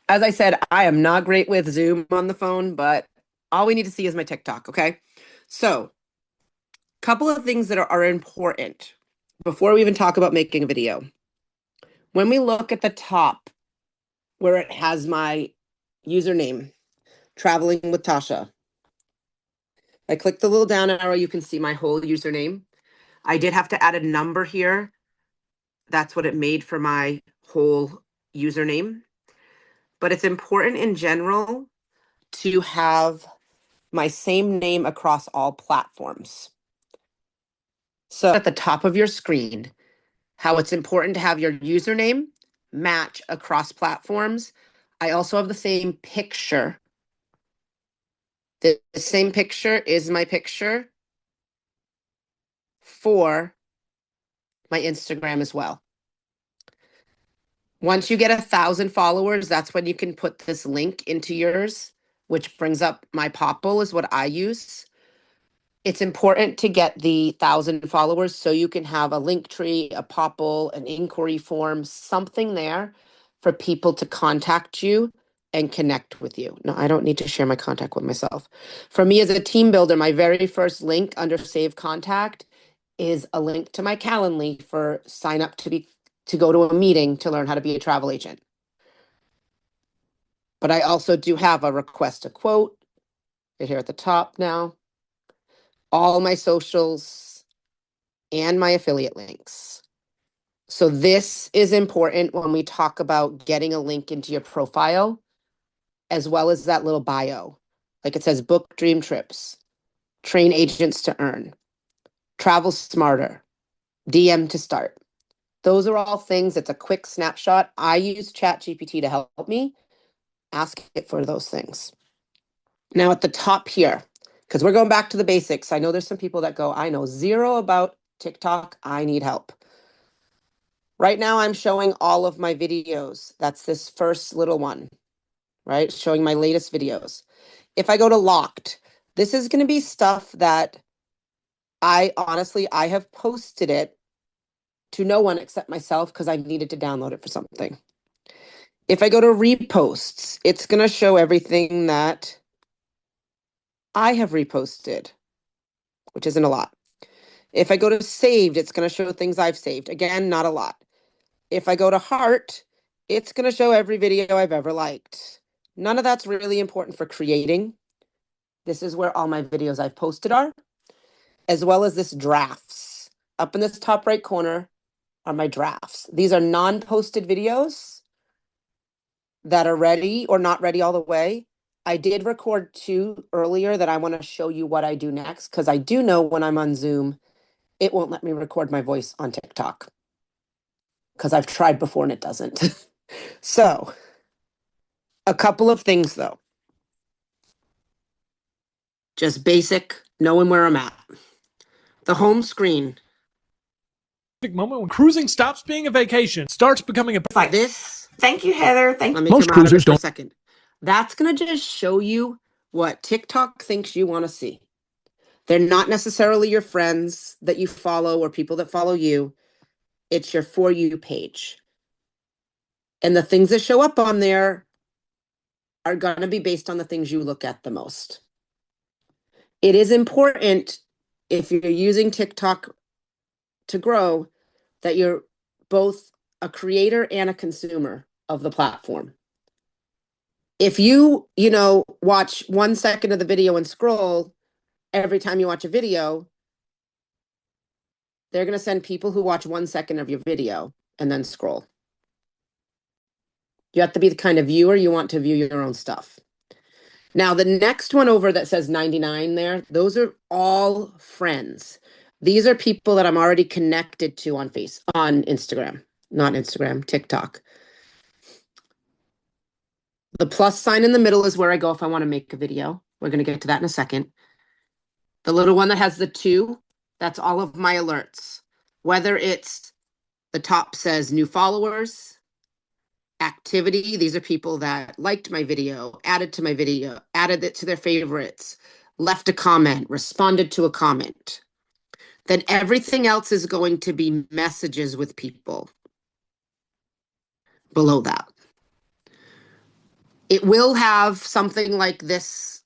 As I said, I am not great with Zoom on the phone, but all we need to see is my TikTok, okay? So, couple of things that are important before we even talk about making a video. When we look at the top where it has my username, Traveling with Tasha, I click the little down arrow, you can see my whole username. I did have to add a number here. That's what it made for my whole username. But it's important in general to have my same name across all platforms. So at the top of your screen, how it's important to have your username match across platforms. I also have the same picture. The same picture is my picture for my Instagram as well. Once you get 1,000 followers, that's when you can put this link into yours, which brings up my Popl is what I use. It's important to get the 1,000 followers so you can have a link tree, a Popl, an inquiry form, something there for people to contact you and connect with you. No, I don't need to share my contact with myself. For me as a team builder, my very first link under save contact is a link to my Calendly for sign up to go to a meeting to learn how to be a travel agent. But I also do have a request a quote right here at the top now. All my socials and my affiliate links. So this is important when we talk about getting a link into your profile, as well as that little bio. Like it says, book dream trips, train agents to earn, travel smarter, DM to start. Those are all things. It's a quick snapshot. I use ChatGPT to help me. Ask it for those things. Now at the top here, because we're going back to the basics. I know there's some people that go, I know zero about TikTok. I need help. Right now I'm showing all of my videos. That's this first little one, right? Showing my latest videos. If I go to locked, this is going to be stuff that I have posted it to no one except myself because I needed to download it for something. If I go to reposts, it's going to show everything that I have reposted, which isn't a lot. If I go to saved, it's going to show things I've saved. Again, not a lot. If I go to heart, it's going to show every video I've ever liked. None of that's really important for creating. This is where all my videos I've posted are, as well as this drafts. Up in this top right corner are my drafts. These are non-posted videos that are ready or not ready all the way. I did record 2 earlier that I want to show you what I do next, because I do know when I'm on Zoom, it won't let me record my voice on TikTok, because I've tried before and it doesn't. So, a couple of things though. Just basic, knowing where I'm at. The home screen. Moment when cruising stops being a vacation, starts becoming a Like this. Thank you, Heather. Let me Most come out of cruisers it for a don't. second. That's going to just show you what TikTok thinks you want to see. They're not necessarily your friends that you follow or people that follow you. It's your For You page. And the things that show up on there are going to be based on the things you look at the most. It is important, if you're using TikTok to grow, that you're both a creator and a consumer of the platform. If you watch 1 second of the video and scroll every time you watch a video, they're going to send people who watch 1 second of your video and then scroll. You have to be the kind of viewer you want to view your own stuff. Now, the next one over that says 99 there, those are all friends. These are people that I'm already connected to on Instagram, not Instagram, TikTok. The plus sign in the middle is where I go if I want to make a video. We're going to get to that in a second. The little one that has the 2, that's all of my alerts. Whether it's the top says new followers, activity, these are people that liked my video, added to my video, added it to their favorites, left a comment, responded to a comment. Then everything else is going to be messages with people below that. It will have something like this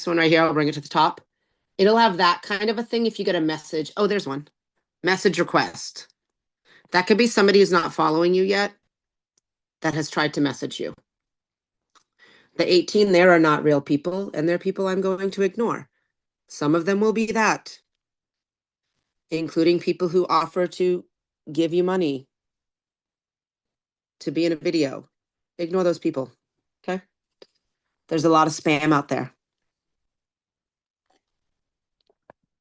one right here. I'll bring it to the top. It'll have that kind of a thing if you get a message. Oh, there's one. Message request. That could be somebody who's not following you yet that has tried to message you. The 18 there are not real people, and they're people I'm going to ignore. Some of them will be that, including people who offer to give you money to be in a video. Ignore those people, okay? There's a lot of spam out there.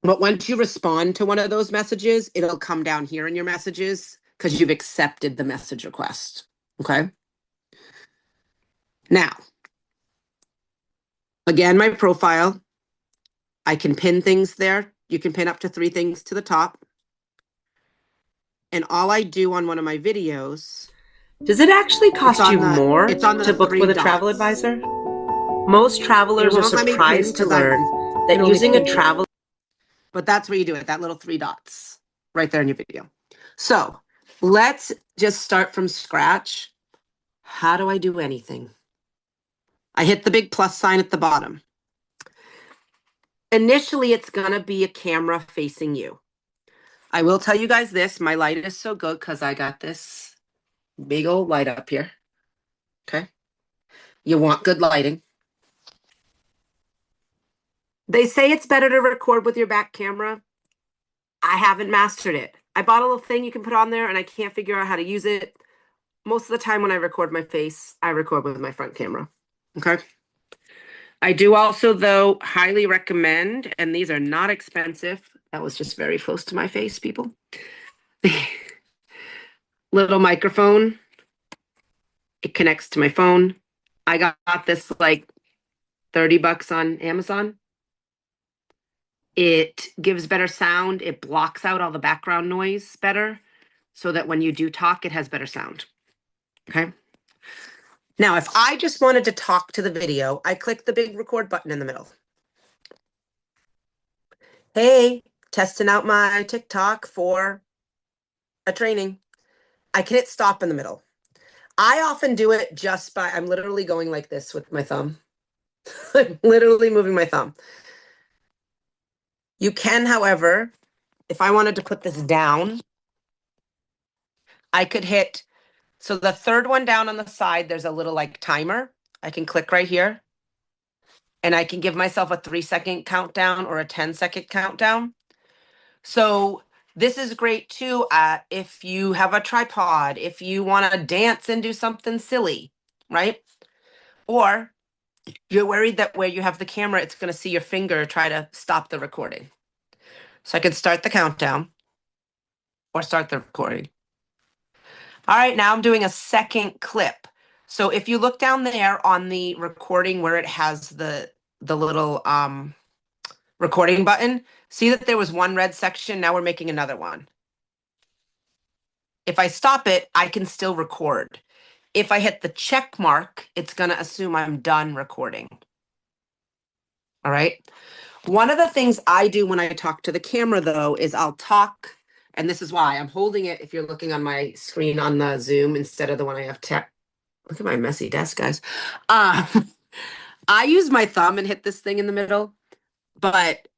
But once you respond to one of those messages, it'll come down here in your messages because you've accepted the message request, okay? Now, again, my profile, I can pin things there. You can pin up to 3 things to the top. And all I do on one of my videos. Does it actually cost you more to book with a travel advisor? Most travelers are surprised to learn that using a travel. But that's where you do it, that little 3 dots right there in your video. So let's just start from scratch. How do I do anything? I hit the big plus sign at the bottom. Initially, it's going to be a camera facing you. I will tell you guys this. My light is so good because I got this big old light up here. Okay. You want good lighting. They say it's better to record with your back camera. I haven't mastered it. I bought a little thing you can put on there and I can't figure out how to use it. Most of the time when I record my face, I record with my front camera. Okay. I do also, though, highly recommend, and these are not expensive. That was just very close to my face, people. Little microphone. It connects to my phone. I got this like $30 on Amazon. It gives better sound. It blocks out all the background noise better so that when you do talk, it has better sound. Okay. Now, if I just wanted to talk to the video, I click the big record button in the middle. Hey, testing out my TikTok for a training. I can hit stop in the middle. I often do it just by, I'm literally going like this with my thumb. I'm literally moving my thumb. You can, however, if I wanted to put this down, I could hit, so the third one down on the side, there's a little like timer. I can click right here and I can give myself a 3-second countdown or a 10-second countdown. So this is great too if you have a tripod, if you want to dance and do something silly, right? Or you're worried that where you have the camera, it's going to see your finger try to stop the recording. So I could start the countdown or start the recording. All right, now I'm doing a second clip. So if you look down there on the recording where it has the little recording button, see that there was one red section. Now we're making another one. If I stop it, I can still record. If I hit the check mark, it's going to assume I'm done recording. All right. One of the things I do when I talk to the camera, though, is I'll talk, and this is why I'm holding it if you're looking on my screen on the Zoom instead of the one I have tech. Look at my messy desk, guys. I use my thumb and hit this thing in the middle, but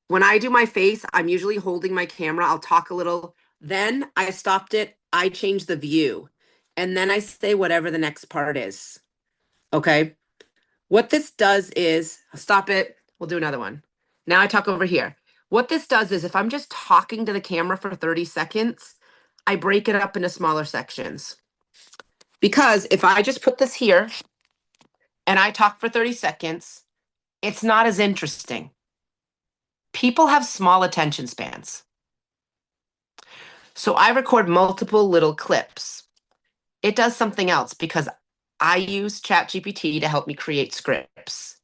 when I do my face, I'm usually holding my camera. I'll talk a little. Then I stopped it. I change the view. And then I say whatever the next part is. Okay. What this does is, I'll stop it. We'll do another one. Now I talk over here. What this does is if I'm just talking to the camera for 30 seconds, I break it up into smaller sections. Because if I just put this here and I talk for 30 seconds, it's not as interesting. People have small attention spans. So I record multiple little clips. It does something else because I use ChatGPT to help me create scripts.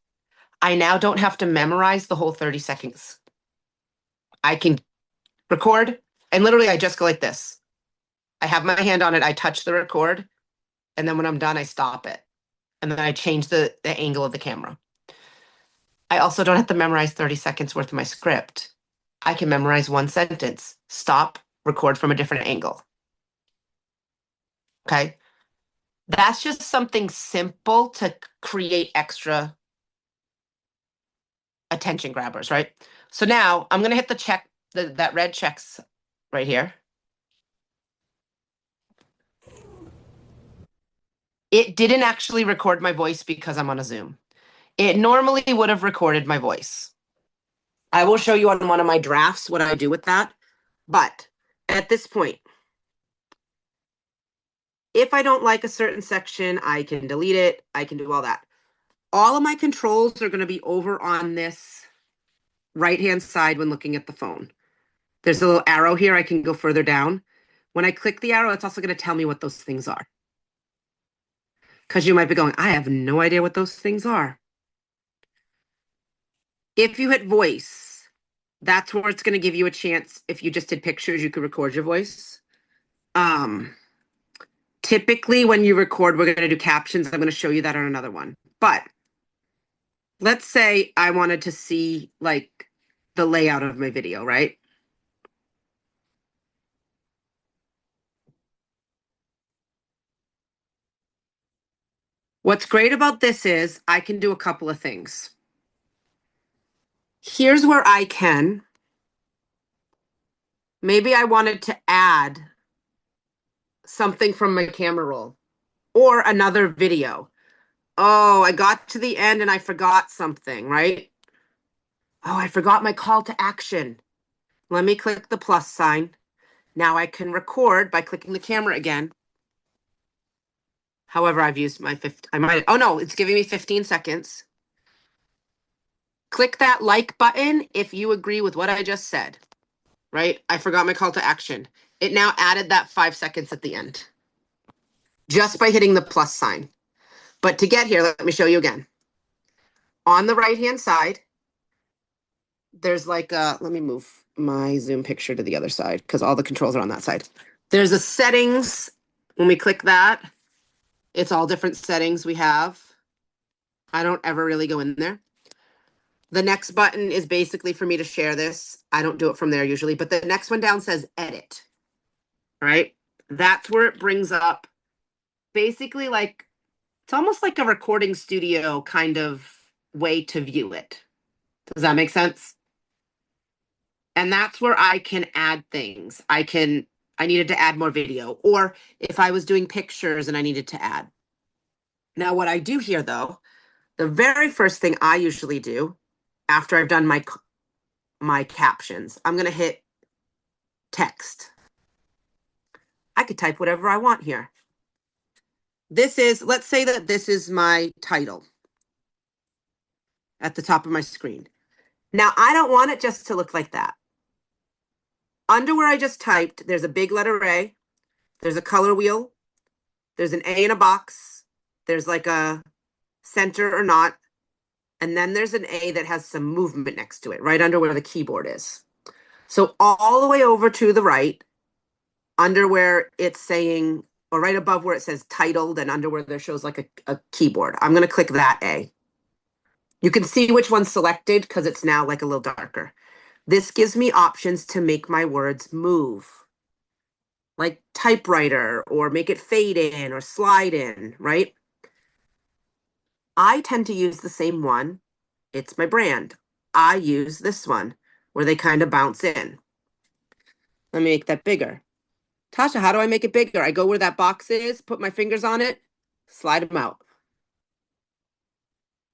I now don't have to memorize the whole 30 seconds. I can record and literally I just go like this. I have my hand on it, I touch the record, and then when I'm done, I stop it. And then I change the angle of the camera. I also don't have to memorize 30 seconds worth of my script. I can memorize one sentence, stop, record from a different angle. Okay. That's just something simple to create extra attention grabbers, right? So now I'm going to hit the check, that red checks right here. It didn't actually record my voice because I'm on a Zoom. It normally would have recorded my voice. I will show you on one of my drafts what I do with that. But at this point, if I don't like a certain section, I can delete it. I can do all that. All of my controls are going to be over on this right-hand side when looking at the phone. There's a little arrow here. I can go further down. When I click the arrow, it's also going to tell me what those things are. Because you might be going, I have no idea what those things are. If you hit voice, that's where it's going to give you a chance. If you just did pictures, you could record your voice. Typically, when you record, we're going to do captions. I'm going to show you that on another one. But let's say I wanted to see like the layout of my video, right? What's great about this is I can do a couple of things. Here's where I can. Maybe I wanted to add something from my camera roll or another video. Oh, I got to the end and I forgot something, right? Oh, I forgot my call to action. Let me click the plus sign. Now I can record by clicking the camera again. However, I've used my oh no, it's giving me 15 seconds. Click that like button if you agree with what I just said, right? I forgot my call to action. It now added that 5 seconds at the end just by hitting the plus sign. But to get here, let me show you again. On the right-hand side, there's like a, let me move my Zoom picture to the other side because all the controls are on that side. There's a settings. When we click that, it's all different settings we have. I don't ever really go in there. The next button is basically for me to share this. I don't do it from there usually, but the next one down says edit, right? That's where it brings up basically like, it's almost like a recording studio kind of way to view it. Does that make sense? And that's where I can add things. I needed to add more video, or if I was doing pictures and I needed to add. Now, what I do here though, the very first thing I usually do after I've done my captions, I'm going to hit text. I could type whatever I want here. This is, let's say that this is my title at the top of my screen. Now, I don't want it just to look like that. Under where I just typed, there's a big letter A, there's a color wheel, there's an A in a box, there's like a center or not, and then there's an A that has some movement next to it, right under where the keyboard is. So all the way over to the right, under where it's saying, or right above where it says titled and under where there shows like a keyboard, I'm going to click that A. You can see which one's selected because it's now like a little darker. This gives me options to make my words move, like typewriter, or make it fade in or slide in, right? I tend to use the same one. It's my brand. I use this one where they kind of bounce in. Let me make that bigger. Tasha, how do I make it bigger? I go where that box is, put my fingers on it, slide them out.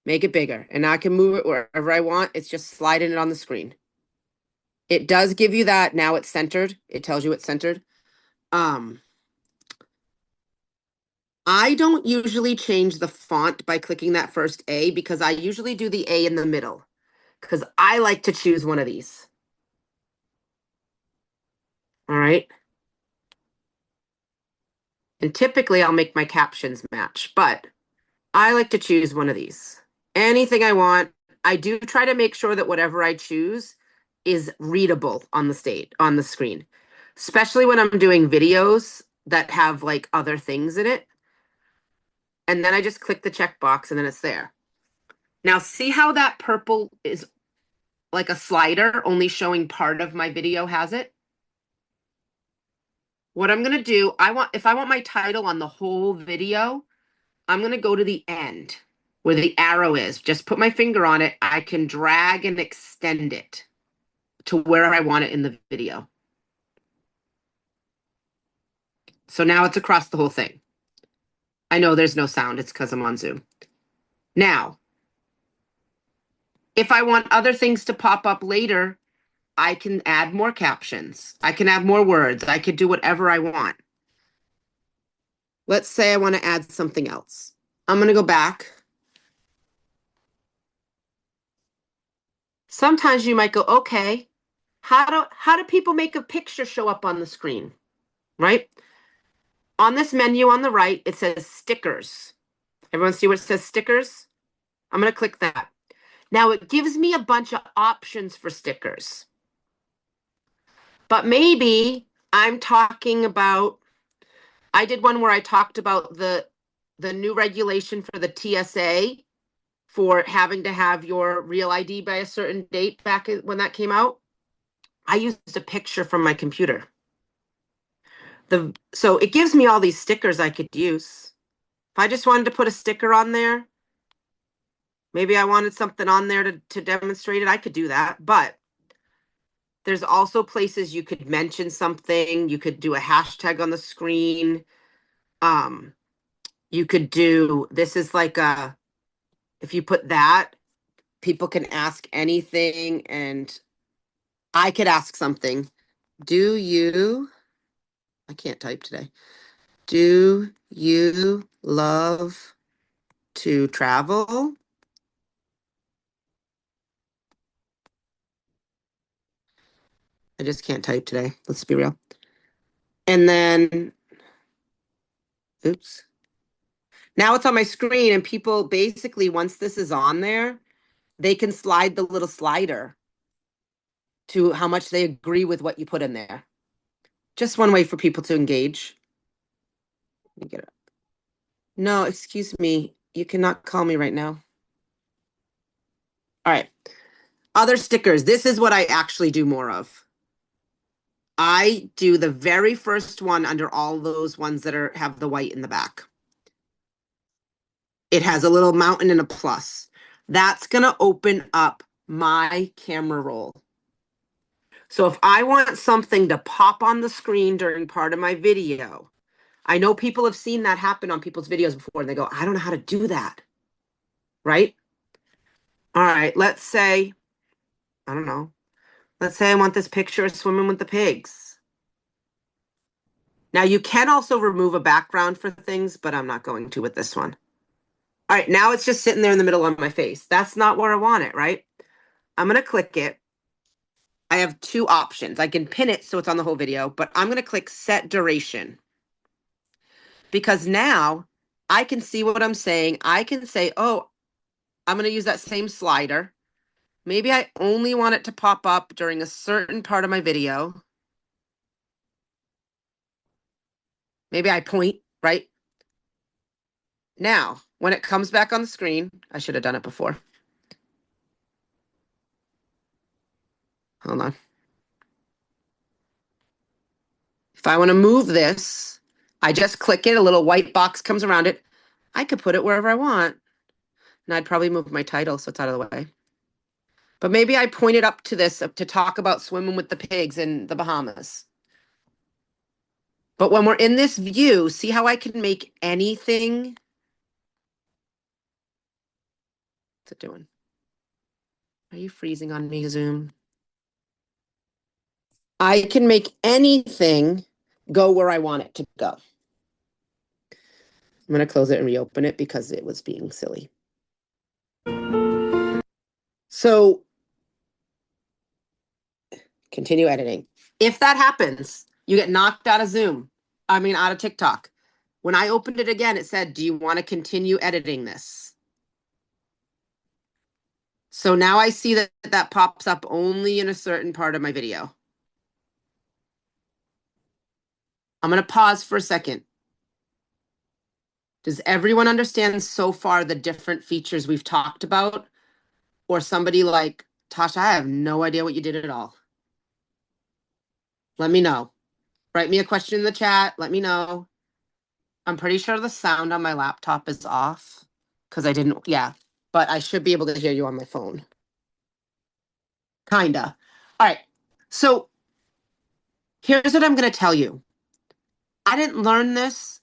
Make it bigger. And now I can move it wherever I want. It's just sliding it on the screen. It does give you that. Now it's centered. It tells you it's centered. I don't usually change the font by clicking that first A because I usually do the A in the middle because I like to choose one of these. All right. And typically I'll make my captions match, but I like to choose one of these. Anything I want. I do try to make sure that whatever I choose is readable on the screen, especially when I'm doing videos that have like other things in it. And then I just click the checkbox and then it's there. Now see how that purple is like a slider only showing part of my video has it? What I'm going to do, if I want my title on the whole video, I'm going to go to the end where the arrow is. Just put my finger on it. I can drag and extend it to where I want it in the video. So now it's across the whole thing. I know there's no sound. It's because I'm on Zoom. Now, if I want other things to pop up later, I can add more captions. I can add more words. I could do whatever I want. Let's say I want to add something else. I'm going to go back. Sometimes you might go, okay, how do people make a picture show up on the screen, right? On this menu on the right, it says stickers. Everyone see where it says stickers? I'm going to click that. Now it gives me a bunch of options for stickers. But maybe I'm talking about, I did one where I talked about the new regulation for the TSA for having to have your real ID by a certain date back when that came out. I used a picture from my computer. So it gives me all these stickers I could use. If I just wanted to put a sticker on there, maybe I wanted something on there to demonstrate it, I could do that. But there's also places you could mention something. You could do a hashtag on the screen. You could do, this is like if you put that, people can ask anything, and I could ask something. I can't type today. Do you love to travel? I just can't type today. Let's be real. And then, oops. Now it's on my screen, and people basically, once this is on there, they can slide the little slider to how much they agree with what you put in there. Just one way for people to engage. Let me get it. No, excuse me. You cannot call me right now. All right. Other stickers. This is what I actually do more of. I do the very first one under all those ones that have the white in the back. It has a little mountain and a plus. That's going to open up my camera roll. So if I want something to pop on the screen during part of my video, I know people have seen that happen on people's videos before, and they go, I don't know how to do that. Right? All right, let's say, I don't know. Let's say I want this picture of swimming with the pigs. Now you can also remove a background for things, but I'm not going to with this one. All right, now it's just sitting there in the middle of my face. That's not where I want it, right? I'm going to click it. I have two options. I can pin it so it's on the whole video, but I'm going to click set duration. Because now I can see what I'm saying. I can say, oh, I'm going to use that same slider. Maybe I only want it to pop up during a certain part of my video. Maybe I point, right? Now, when it comes back on the screen, I should have done it before. Hold on. If I want to move this, I just click it. A little white box comes around it. I could put it wherever I want. And I'd probably move my title so it's out of the way. But maybe I point it up to this to talk about swimming with the pigs in the Bahamas. But when we're in this view, see how I can make anything? What's it doing? Are you freezing on me, Zoom? I can make anything go where I want it to go. I'm going to close it and reopen it because it was being silly. So continue editing. If that happens, you get knocked out of Zoom. Out of TikTok. When I opened it again, it said, do you want to continue editing this? So now I see that pops up only in a certain part of my video. I'm going to pause for a second. Does everyone understand so far the different features we've talked about? Or somebody like, Tasha, I have no idea what you did at all. Let me know. Write me a question in the chat. Let me know. I'm pretty sure the sound on my laptop is off because I didn't, yeah, but I should be able to hear you on my phone. Kinda. All right. So here's what I'm going to tell you. I didn't learn this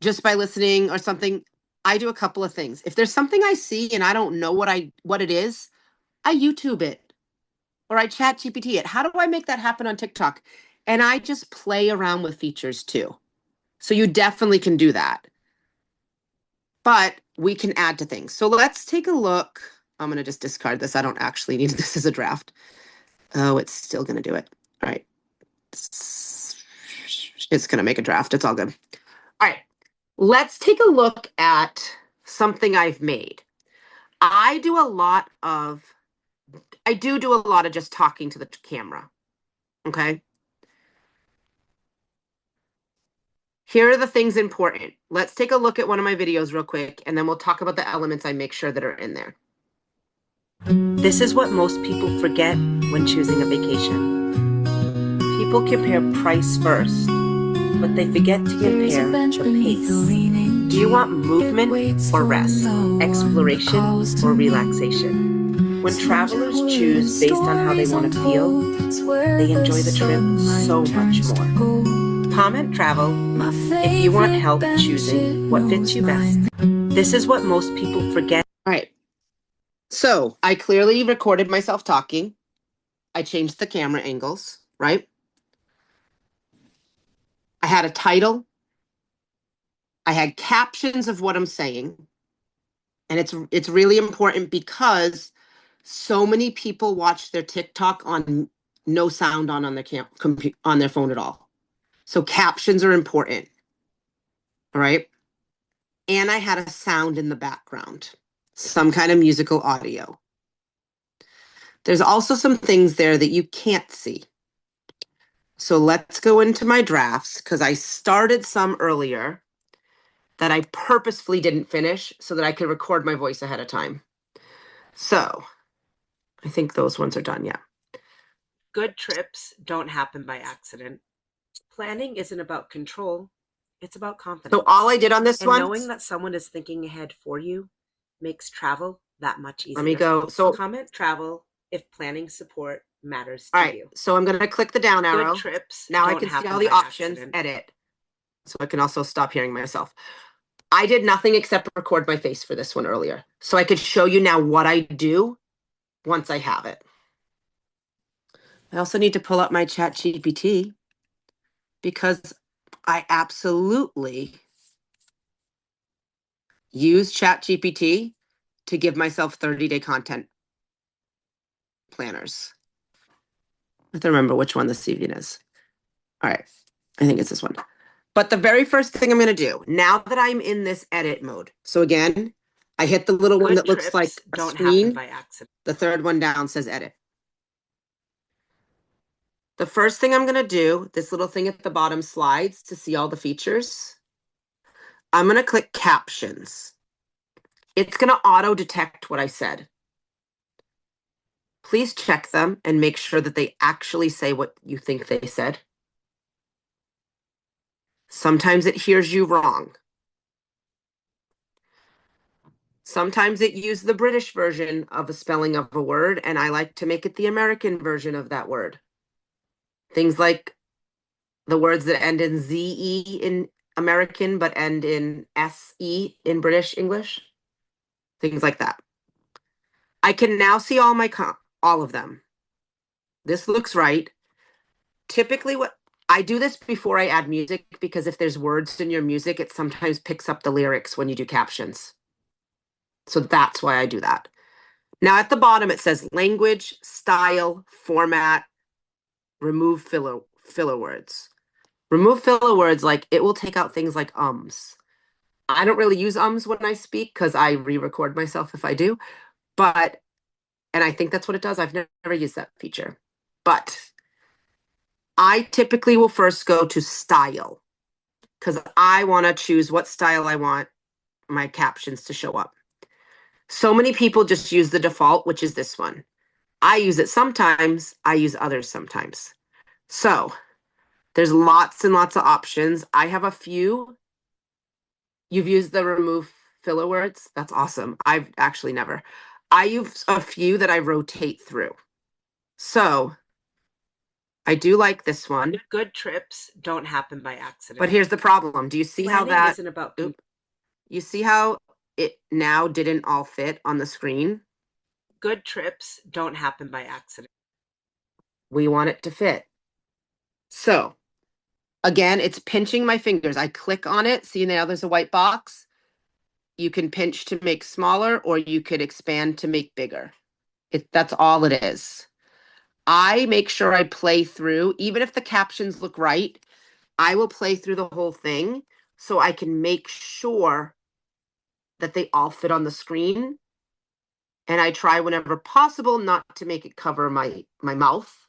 just by listening or something. I do a couple of things. If there's something I see and I don't know what it is, I YouTube it or I chat GPT it. How do I make that happen on TikTok? And I just play around with features too. So you definitely can do that. But we can add to things. So let's take a look. I'm going to just discard this. I don't actually need this as a draft. Oh, it's still going to do it. All right. It's going to make a draft. It's all good. All right. Let's take a look at something I've made. I do a lot of just talking to the camera. Okay. Here are the things important. Let's take a look at one of my videos real quick, and then we'll talk about the elements I make sure that are in there. This is what most people forget when choosing a vacation. People compare price first, but they forget to compare the pace. Do you want movement or rest, exploration or relaxation? When travelers choose based on how they want to feel, they enjoy the trip so much more. Comment Travel if you want help choosing what fits you best. This is what most people forget. All right. So I clearly recorded myself talking. I changed the camera angles, right? I had a title. I had captions of what I'm saying. And it's really important because so many people watch their TikTok on no sound on their on their phone at all. So captions are important. All right. And I had a sound in the background, some kind of musical audio. There's also some things there that you can't see. So let's go into my drafts because I started some earlier that I purposefully didn't finish so that I could record my voice ahead of time. So I think those ones are done. Yeah. Good trips don't happen by accident. Planning isn't about control. It's about confidence. So all I did on this and one, knowing that someone is thinking ahead for you makes travel that much easier. Let me go. So comment travel if planning support matters to all right, you. So I'm going to click the down arrow. Good trips now I don't can see happen all the by options, accident. edit. So I can also stop hearing myself. I did nothing except record my face for this one earlier. So I could show you now what I do once I have it. I also need to pull up my chat GPT because I absolutely use chat GPT to give myself 30-day content planners. I have to remember which one this evening is. All right. I think it's this one. But the very first thing I'm going to do, now that I'm in this edit mode. So again, I hit the little one that looks like a screen. By accident. The third one down says edit. The first thing I'm going to do, this little thing at the bottom slides to see all the features. I'm going to click captions. It's going to auto detect what I said. Please check them and make sure that they actually say what you think they said. Sometimes it hears you wrong. Sometimes it uses the British version of a spelling of a word, and I like to make it the American version of that word. Things like the words that end in ZE in American, but end in SE in British English. Things like that. I can now see all of them. This looks right. Typically I do this before I add music because if there's words in your music, it sometimes picks up the lyrics when you do captions. So that's why I do that. Now at the bottom, it says language, style, format, remove filler words. Remove filler words, like it will take out things like ums. I don't really use ums when I speak because I re-record myself if I do. And I think that's what it does. I've never used that feature. But I typically will first go to style because I want to choose what style I want my captions to show up. So many people just use the default, which is this one. I use it sometimes. I use others sometimes. So There's lots and lots of options. I have a few. You've used the remove filler words. That's awesome. I've actually never. I use a few that I rotate through. So I do like this one. Good trips don't happen by accident. But here's the problem. Do you see how Planning that isn't about you see how it now didn't all fit on the screen? Good trips don't happen by accident. We want it to fit. So again, it's pinching my fingers. I click on it. See now there's a white box. You can pinch to make smaller, or you could expand to make bigger. That's all it is. I make sure I play through, even if the captions look right, I will play through the whole thing so I can make sure that they all fit on the screen. And I try whenever possible not to make it cover my mouth.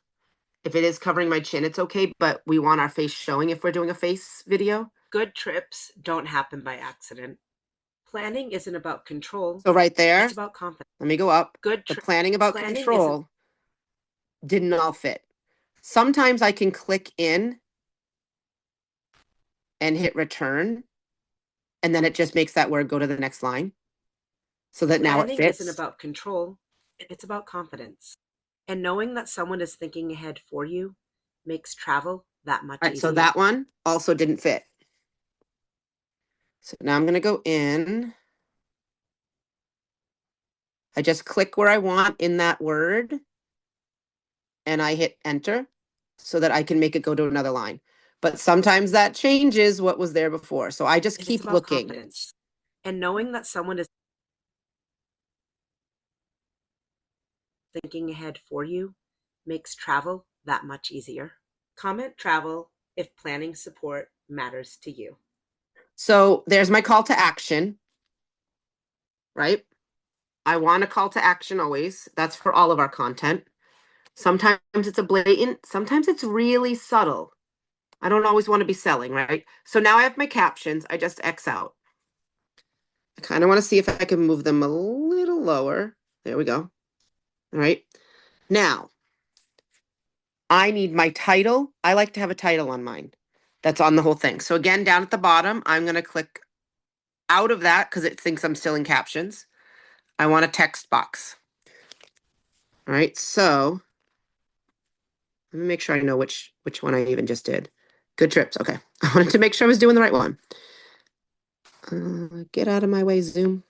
If it is covering my chin, it's okay, but we want our face showing if we're doing a face video. Good trips don't happen by accident. Planning isn't about control. So right there, It's about confidence. let me go up. Good The planning about planning control didn't all fit. Sometimes I can click in and hit return, and then it just makes that word go to the next line. So that now it Planning fits. isn't about control. It's about confidence. And knowing that someone is thinking ahead for you makes travel that much Right, easier. so that one also didn't fit. So now I'm going to go in. I just click where I want in that word, and I hit enter so that I can make it go to another line. But sometimes that changes what was there before. So I just keep looking. Confidence. And knowing that someone is thinking ahead for you makes travel that much easier. Comment travel if planning support matters to you. So there's my call to action, right? I want a call to action always. That's for all of our content. Sometimes it's a blatant, sometimes it's really subtle. I don't always want to be selling, right? So now I have my captions. I just X out. I kind of want to see if I can move them a little lower. There we go. All right. Now, I need my title. I like to have a title on mine. That's on the whole thing. So again, down at the bottom, I'm going to click out of that because it thinks I'm still in captions. I want a text box. All right. So let me make sure I know which one I even just did. Good trips. Okay. I wanted to make sure I was doing the right one. Get out of my way, Zoom.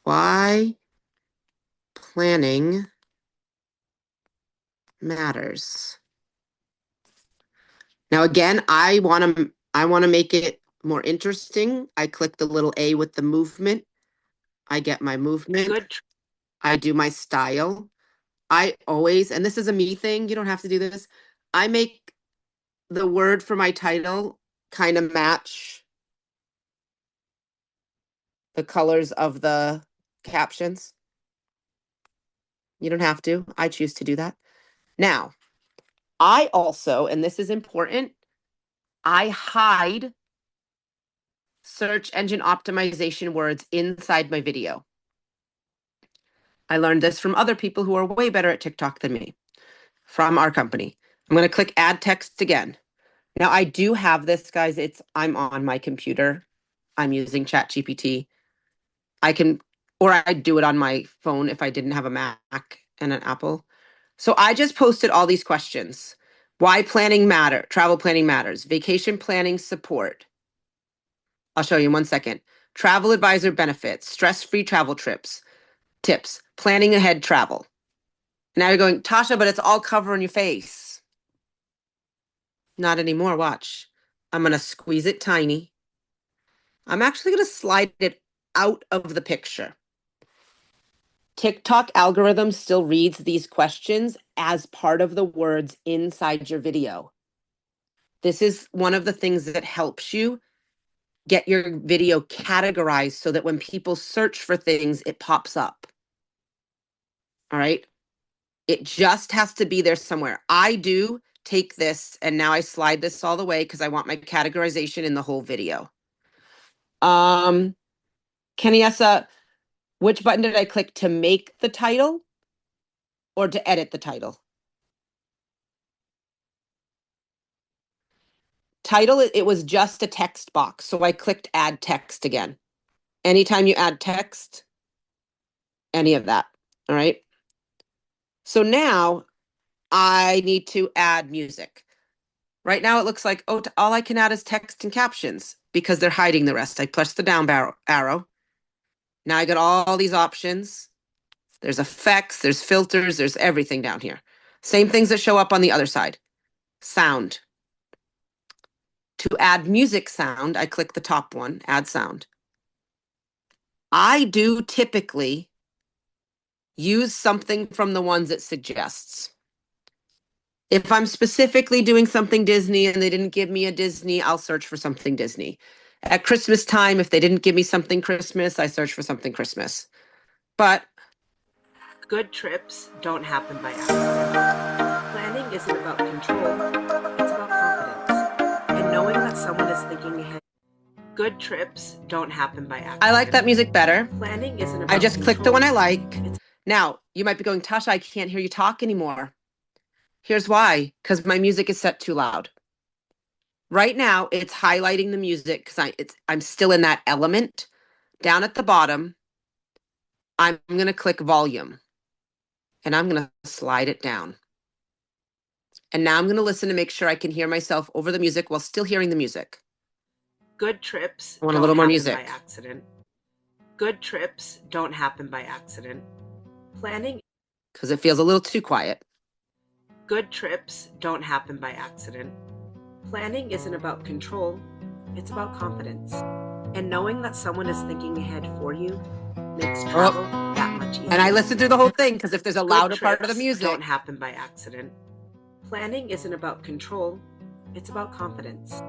Why planning matters. Now again, I want to make it more interesting. I click the little A with the movement. I get my movement. I do my style. I always, and this is a me thing, you don't have to do this. I make the word for my title kind of match the colors of the captions. You don't have to. I choose to do that. Now, I also, and this is important, I hide search engine optimization words inside my video. I learned this from other people who are way better at TikTok than me, from our company. I'm going to click add text again. Now I do have this, guys. I'm on my computer. I'm using ChatGPT. I can, or I'd do it on my phone if I didn't have a Mac and an Apple. So I just posted all these questions. Why planning matter? Travel planning matters. Vacation planning support. I'll show you in 1 second. Travel advisor benefits. Stress-free travel trips. Tips. Planning ahead travel. Now you're going, Tasha, but it's all covering your face. Not anymore. Watch. I'm going to squeeze it tiny. I'm actually going to slide it out of the picture. TikTok algorithm still reads these questions as part of the words inside your video. This is one of the things that helps you get your video categorized so that when people search for things, it pops up. All right. It just has to be there somewhere. I do take this and now I slide this all the way because I want my categorization in the whole video. Keniessa, which button did I click to make the title or to edit the title? title, it was just a text box. So I clicked add text again. Anytime you add text, any of that. All right. So now I need to add music. Right now it looks like, oh, all I can add is text and captions because they're hiding the rest. I press the down arrow. Now I got all these options. There's effects, there's filters, there's everything down here. Same things that show up on the other side. Sound. To add music sound, I click the top one, add sound. I do typically use something from the ones it suggests. If I'm specifically doing something Disney and they didn't give me a Disney, I'll search for something Disney. At Christmas time, if they didn't give me something Christmas, I search for something Christmas. But good trips don't happen by accident. Planning isn't about control, it's about confidence. And knowing that someone is thinking ahead. Good trips don't happen by accident. I like that music better. Planning isn't about I just click the one I like. It's Now, you might be going, Tasha, I can't hear you talk anymore. Here's why, because my music is set too loud. Right now, it's highlighting the music because I'm still in that element. Down at the bottom, I'm going to click volume. And I'm going to slide it down. And now I'm going to listen to make sure I can hear myself over the music while still hearing the music. good trips I want a don't little more happen music. by accident. Good trips don't happen by accident. Planning Because it feels a little too quiet. Good trips don't happen by accident. Planning isn't about control, it's about confidence. And knowing that someone is thinking ahead for you makes travel that much easier. And I listened through the whole thing because if there's a Good louder part of the trips music. don't happen by accident. Planning isn't about control, it's about confidence.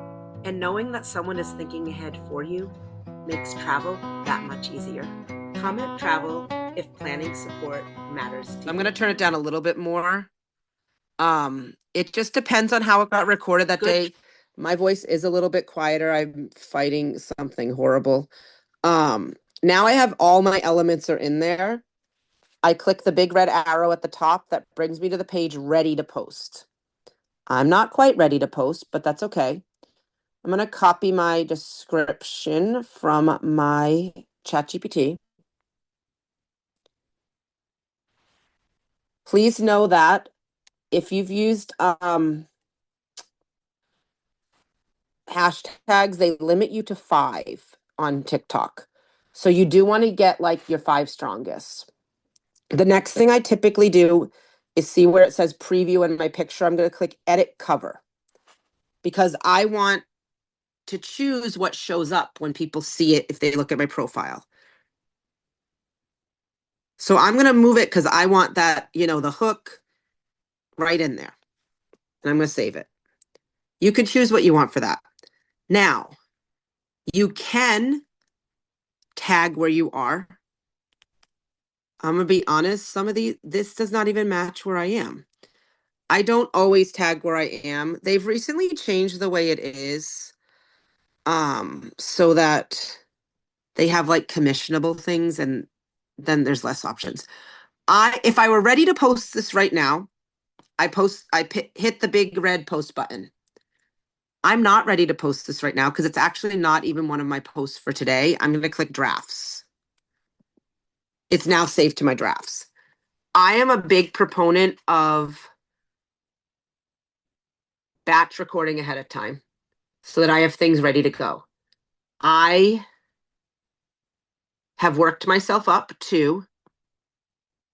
And knowing that someone is thinking ahead for you makes travel that much easier. Comment travel if planning support matters to you. I'm going to turn it down a little bit more. It just depends on how it got recorded that day. My voice is a little bit quieter. I'm fighting something horrible. Now I have all my elements are in there. I click the big red arrow at the top that brings me to the page ready to post. I'm not quite ready to post, but that's okay. I'm going to copy my description from my ChatGPT. Please know that if you've used hashtags, they limit you to 5 on TikTok. So you do want to get like your 5 strongest. The next thing I typically do is see where it says preview in my picture. I'm going to click edit cover because I want to choose what shows up when people see it if they look at my profile. So I'm going to move it because I want that, the hook right in there. And I'm going to save it. You can choose what you want for that. Now, you can tag where you are. I'm going to be honest, this does not even match where I am. I don't always tag where I am. They've recently changed the way it is so that they have like commissionable things and then there's less options. If I were ready to post this right now, I hit the big red post button. I'm not ready to post this right now because it's actually not even one of my posts for today. I'm going to click drafts. It's now saved to my drafts. I am a big proponent of batch recording ahead of time so that I have things ready to go. I have worked myself up to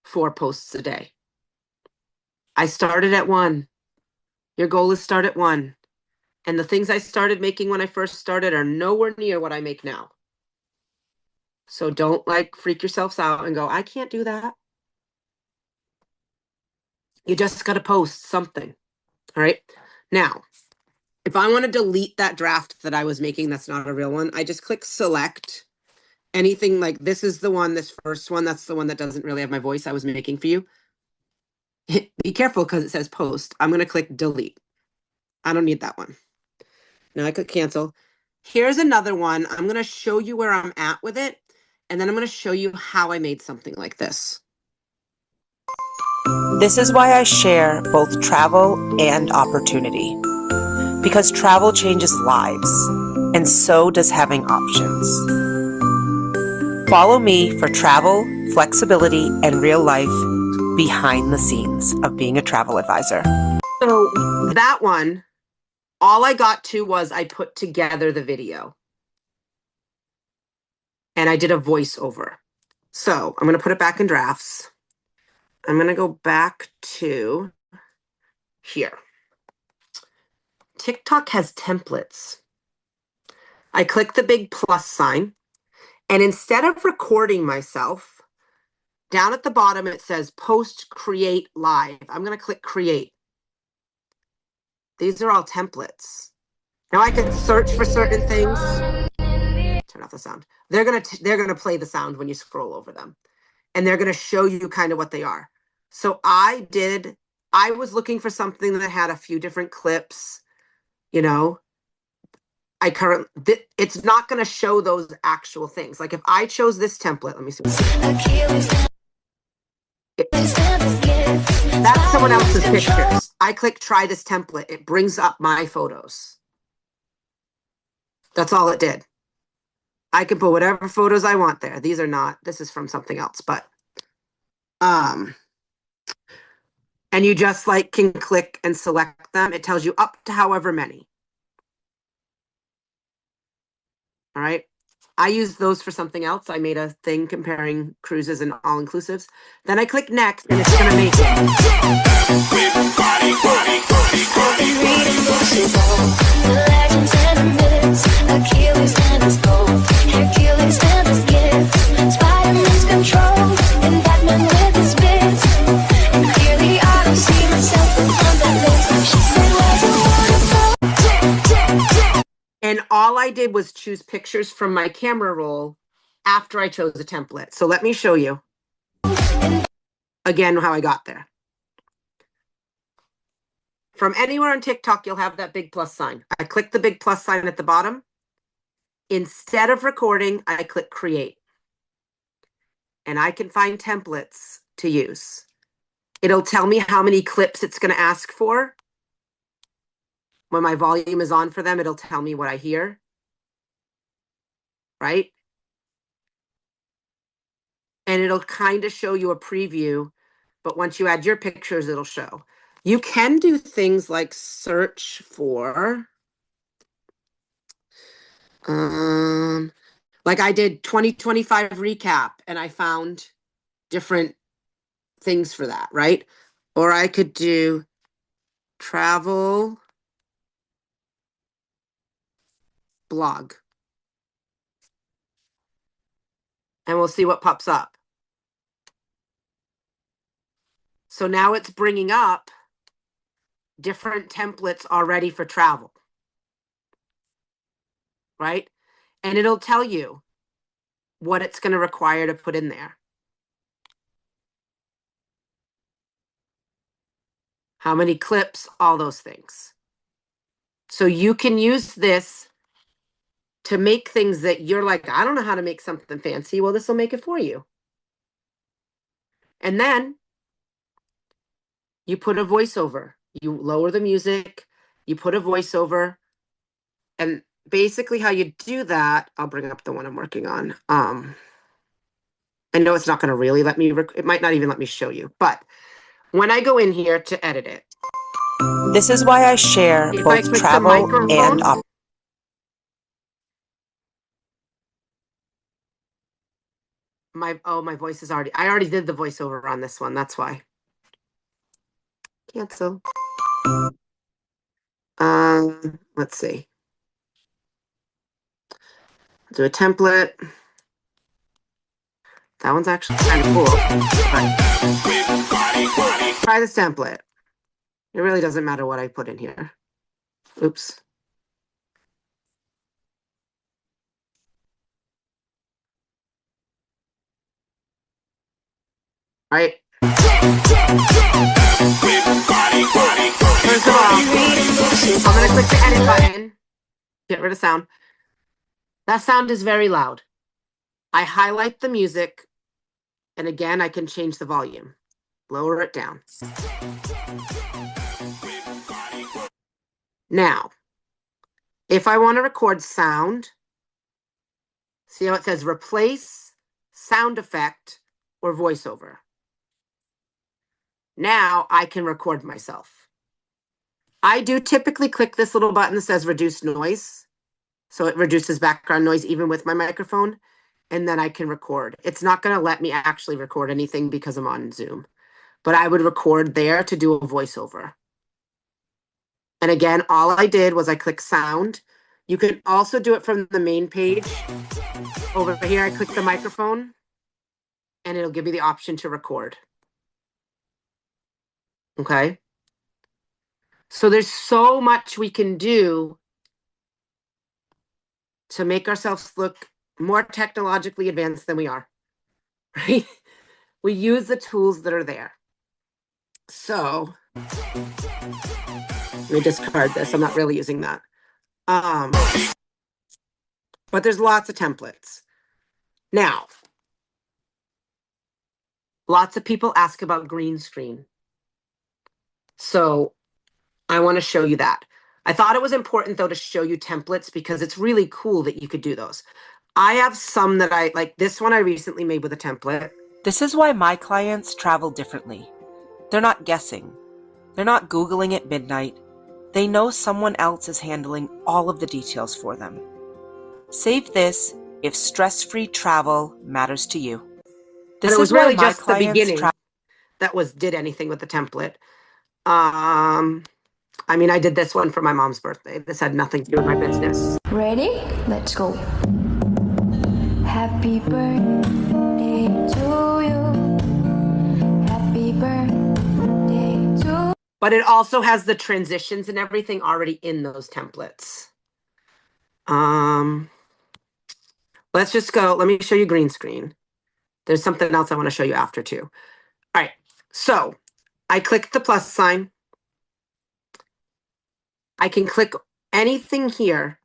4 posts a day. I started at 1. Your goal is start at 1. And the things I started making when I first started are nowhere near what I make now. So don't freak yourselves out and go, I can't do that. You just got to post something. All right. Now, if I want to delete that draft that I was making, that's not a real one. I just click select anything like this is the one, this first one. That's the one that doesn't really have my voice I was making for you. Be careful because it says post. I'm going to click delete. I don't need that one. Now I click cancel. Here's another one. I'm going to show you where I'm at with it. And then I'm going to show you how I made something like this. This is why I share both travel and opportunity. because travel changes lives, and so does having options. Follow me for travel, flexibility, and real life behind the scenes of being a travel advisor. So that one, all I got to was I put together the video. And I did a voiceover. So I'm going to put it back in drafts. I'm going to go back to here. TikTok has templates. I click the big plus sign. And instead of recording myself, down at the bottom, it says post, create, live. I'm going to click create. These are all templates. Now I can search for certain things. Turn off the sound. They're gonna play the sound when you scroll over them. And they're gonna show you kind of what they are. So I was looking for something that had a few different clips, you know. It's not gonna show those actual things. Like if I chose this template, let me see. That's someone else's pictures. I click try this template. It brings up my photos. That's all it did. I can put whatever photos I want there. These are not, this is from something else, but, and you just like can click and select them. It tells you up to however many. All right. I use those for something else. I made a thing comparing cruises and all-inclusives. Then I click next and it's going to make And all I did was choose pictures from my camera roll after I chose a template. So let me show you again how I got there. From anywhere on TikTok, you'll have that big plus sign. I click the big plus sign at the bottom. Instead of recording, I click create. And I can find templates to use. It'll tell me how many clips it's going to ask for. When my volume is on for them, it'll tell me what I hear. Right? And it'll kind of show you a preview, but once you add your pictures, it'll show. You can do things like search for, like I did 2025 recap and I found different things for that, right? Or I could do travel blog. And we'll see what pops up. So now it's bringing up different templates already for travel. Right? And it'll tell you what it's going to require to put in there. How many clips, all those things. So you can use this to make things that you're like, I don't know how to make something fancy. Well, this will make it for you. And then you put a voiceover. You lower the music, you put a voiceover, and basically how you do that, I'll bring up the one I'm working on. I know it's not going to really let me, it might not even let me show you, but when I go in here to edit it. This is why I share both travel and my voice is I already did the voiceover on this one. That's why. Cancel. Let's see. Do a template. That one's actually kind of cool. Try this template. It really doesn't matter what I put in here. Oops. Right. First of all, I'm going to click the edit button. Get rid of sound. That sound is very loud. I highlight the music. And again, I can change the volume. Lower it down. Now, If I want to record sound, see how it says replace sound effect or voiceover. Now I can record myself. I do typically click this little button that says reduce noise. So it reduces background noise even with my microphone. And then I can record. It's not going to let me actually record anything because I'm on Zoom. But I would record there to do a voiceover. And again, all I did was I click sound. You can also do it from the main page. Over here, I click the microphone and it'll give me the option to record. Okay. So there's so much we can do to make ourselves look more technologically advanced than we are, right? We use the tools that are there. So let me discard this. I'm not really using that. But there's lots of templates. Now, lots of people ask about green screen. So I want to show you that. I thought it was important though to show you templates because it's really cool that you could do those. I have some that I like. This one I recently made with a template. This is why my clients travel differently. They're not guessing. They're not Googling at midnight. They know someone else is handling all of the details for them. Save this if stress-free travel matters to you. This it was is why really my just the clients beginning that did anything with the template. I mean, I did this one for my mom's birthday. This had nothing to do with my business. Ready? Let's go. Happy birthday to you. Happy birthday to. But it also has the transitions and everything already in those templates. Let's just go. Let me show you green screen. There's something else I want to show you after too. All right. So I click the plus sign. I can click anything here.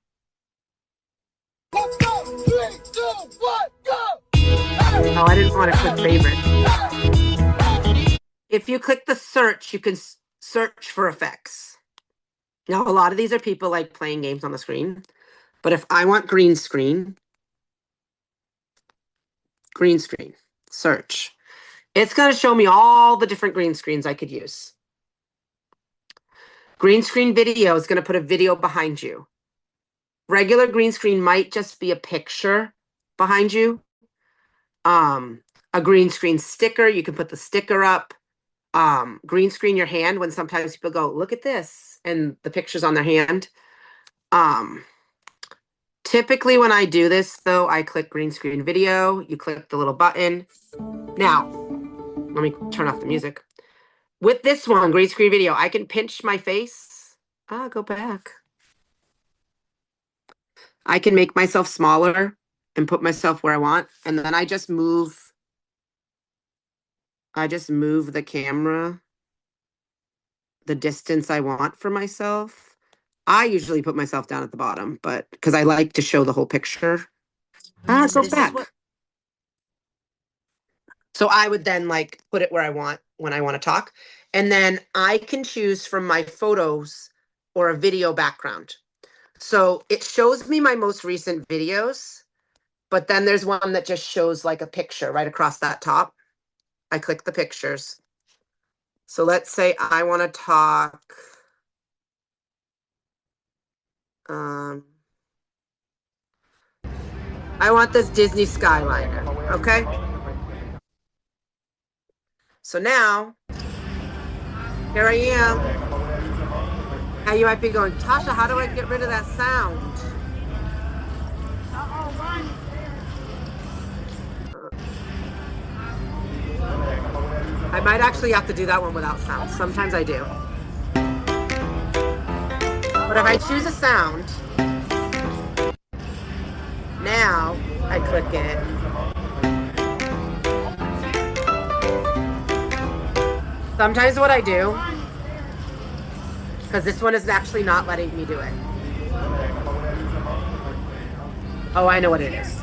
Let's go. 3, 2, 1, go. Oh, I didn't want to click favorite. If you click the search, you can search for effects. Now, a lot of these are people like playing games on the screen. But if I want green screen, search. It's going to show me all the different green screens I could use. Green screen video is going to put a video behind you. Regular green screen might just be a picture behind you. A green screen sticker, you can put the sticker up. Green screen your hand when sometimes people go, look at this, and the picture's on their hand. Typically when I do this though, I click green screen video, you click the little button. Now, let me turn off the music. With this one, green screen video, I can pinch my face. Go back. I can make myself smaller and put myself where I want. And then I just move the camera the distance I want for myself. I usually put myself down at the bottom, but because I like to show the whole picture. It goes back. So I would then like put it where I want when I want to talk. And then I can choose from my photos or a video background. So it shows me my most recent videos, but then there's one that just shows like a picture right across that top. I click the pictures. So let's say I want to talk. I want this Disney Skyliner, okay? So now, here I am. Now you might be going, Tasha, how do I get rid of that sound? I might actually have to do that one without sound. Sometimes I do. But if I choose a sound, now I click it. Sometimes what I do, because this one is actually not letting me do it. Oh, I know what it is.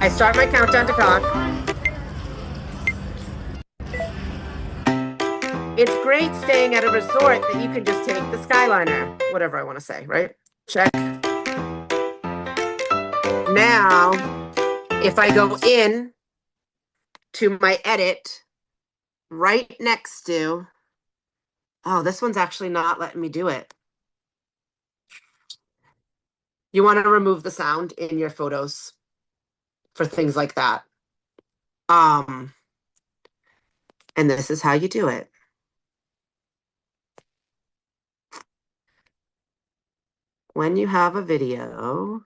I start my countdown to talk. It's great great staying at a resort that you can just take the Skyliner, whatever I want to say, right? Check. Now, if I go in to my edit, right next to, oh, this one's actually not letting me do it. You want to remove the sound in your photos for things like that. And this is how you do it. When you have a video,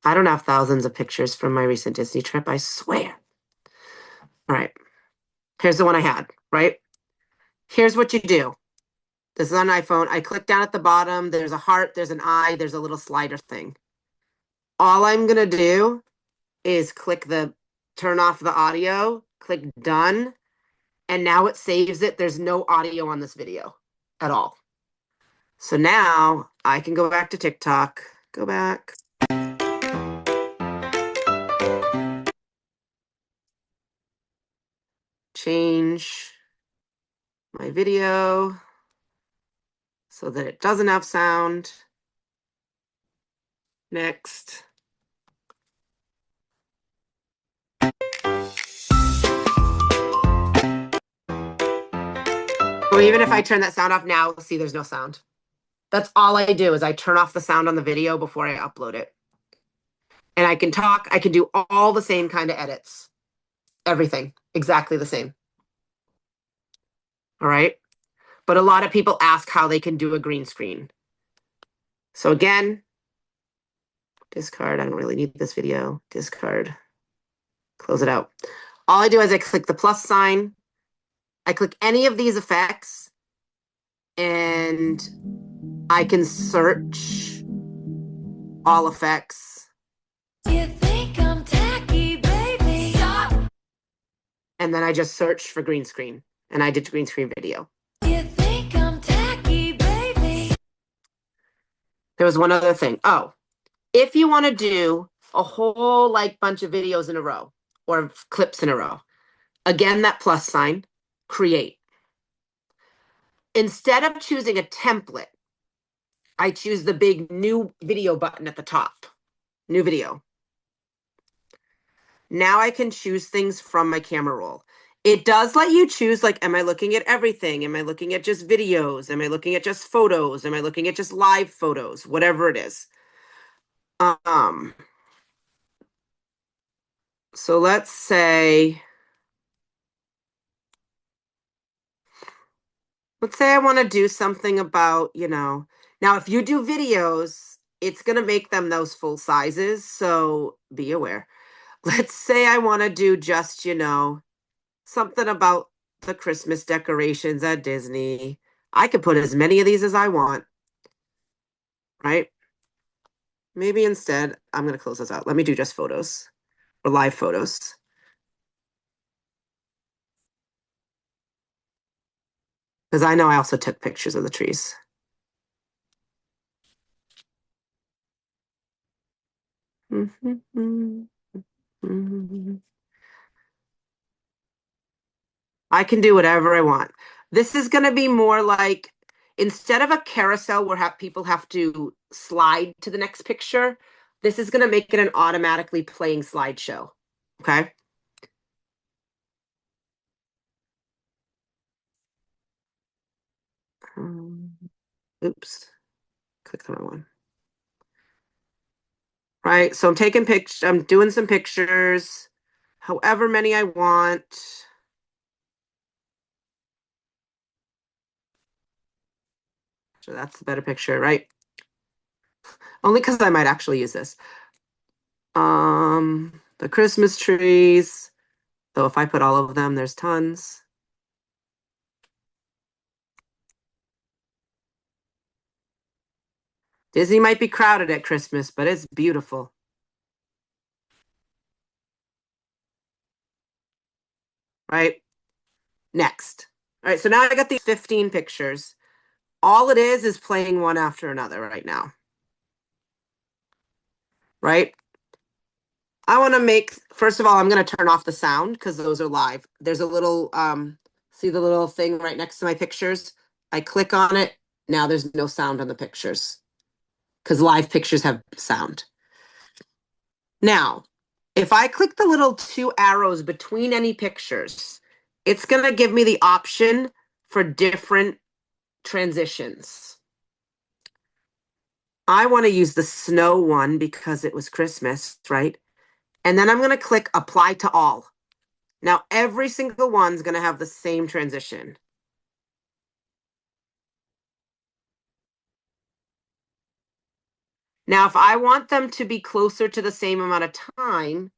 I don't have thousands of pictures from my recent Disney trip, I swear. All right. Here's the one I had, right? Here's what you do. This is on iPhone. I click down at the bottom. There's a heart, there's an eye, there's a little slider thing. All I'm going to do is click the turn off the audio, click done, and now it saves it. There's no audio on this video at all. So now I can go back to TikTok, go back. Change my video so that it doesn't have sound. Next. Or even if I turn that sound off now, see there's no sound. That's all I do is I turn off the sound on the video before I upload it. And I can talk, I can do all the same kind of edits. Everything, exactly the same. All right. But a lot of people ask how they can do a green screen. So again, discard, I don't really need this video, discard, close it out. All I do is I click the plus sign, I click any of these effects, and I can search all effects. You think I'm tacky, baby? Stop. And then I just search for green screen, and I did green screen video. You think I'm tacky, baby? There was one other thing. Oh, if you want to do a whole bunch of videos in a row or clips in a row, again, that plus sign, create. Instead of choosing a template, I choose the big new video button at the top, new video. Now I can choose things from my camera roll. It does let you choose, am I looking at everything? Am I looking at just videos? Am I looking at just photos? Am I looking at just live photos? Whatever it is. So let's say I want to do something about, now if you do videos, it's going to make them those full sizes. So be aware. Let's say I want to do just, something about the Christmas decorations at Disney. I could put as many of these as I want, right? Maybe instead, I'm going to close this out. Let me do just photos or live photos. Because I know I also took pictures of the trees. I can do whatever I want. This is going to be more like, instead of a carousel where people have to slide to the next picture, this is going to make it an automatically playing slideshow. Okay. Oops. Click the wrong one. Right. So I'm taking pictures. I'm doing some pictures, however many I want. So that's the better picture, right? Only because I might actually use this. The Christmas trees. So if I put all of them, there's tons. Disney might be crowded at Christmas, but it's beautiful. Right? Next. All right, so now I got these 15 pictures. All it is playing one after another right now. Right? I want to make, first of all, I'm going to turn off the sound because those are live. There's a little, see the little thing right next to my pictures? I click on it. Now there's no sound on the pictures because live pictures have sound. Now, if I click the little 2 arrows between any pictures, it's going to give me the option for different transitions. I want to use the snow one because it was Christmas, right? And then I'm going to click apply to all. Now, every single one's going to have the same transition. Now, if I want them to be closer to the same amount of time,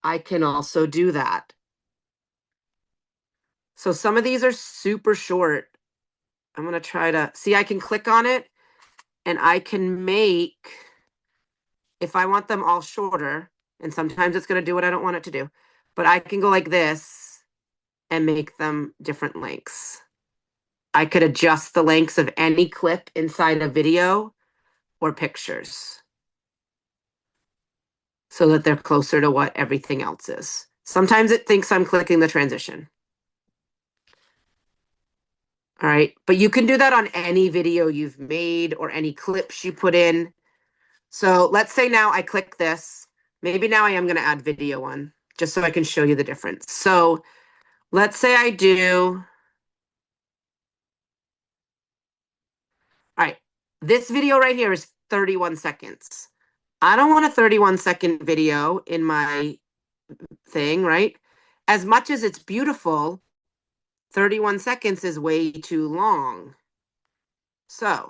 I can also do that. So some of these are super short. I'm going to try to see, I can click on it and I can make, if I want them all shorter, and sometimes it's going to do what I don't want it to do, but I can go like this and make them different lengths. I could adjust the lengths of any clip inside a video or pictures so that they're closer to what everything else is. Sometimes it thinks I'm clicking the transition. All right, but you can do that on any video you've made or any clips you put in. So let's say now I click this. Maybe now I am going to add video one just so I can show you the difference. So let's say I do. All right, this video right here is 31 seconds. I don't want a 31-second video in my thing, right? As much as it's beautiful, 31 seconds is way too long. So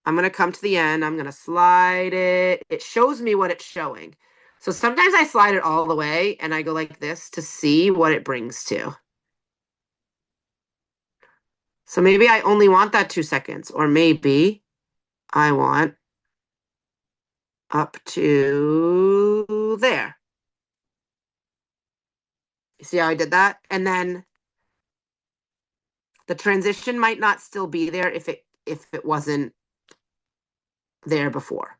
I'm going to come to the end. I'm going to slide it. It shows me what it's showing. So sometimes I slide it all the way and I go like this to see what it brings to. So maybe I only want that 2 seconds, or maybe I want up to there. You see how I did that? And then the transition might not still be there if it wasn't there before.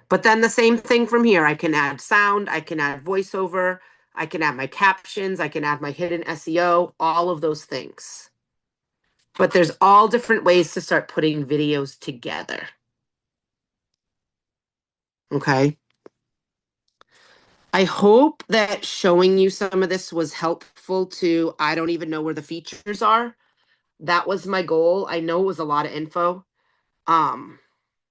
But then the same thing from here. I can add sound, I can add voiceover, I can add my captions, I can add my hidden SEO, all of those things. But there's all different ways to start putting videos together. Okay. I hope that showing you some of this was helpful to, I don't even know where the features are. That was my goal. I know it was a lot of info.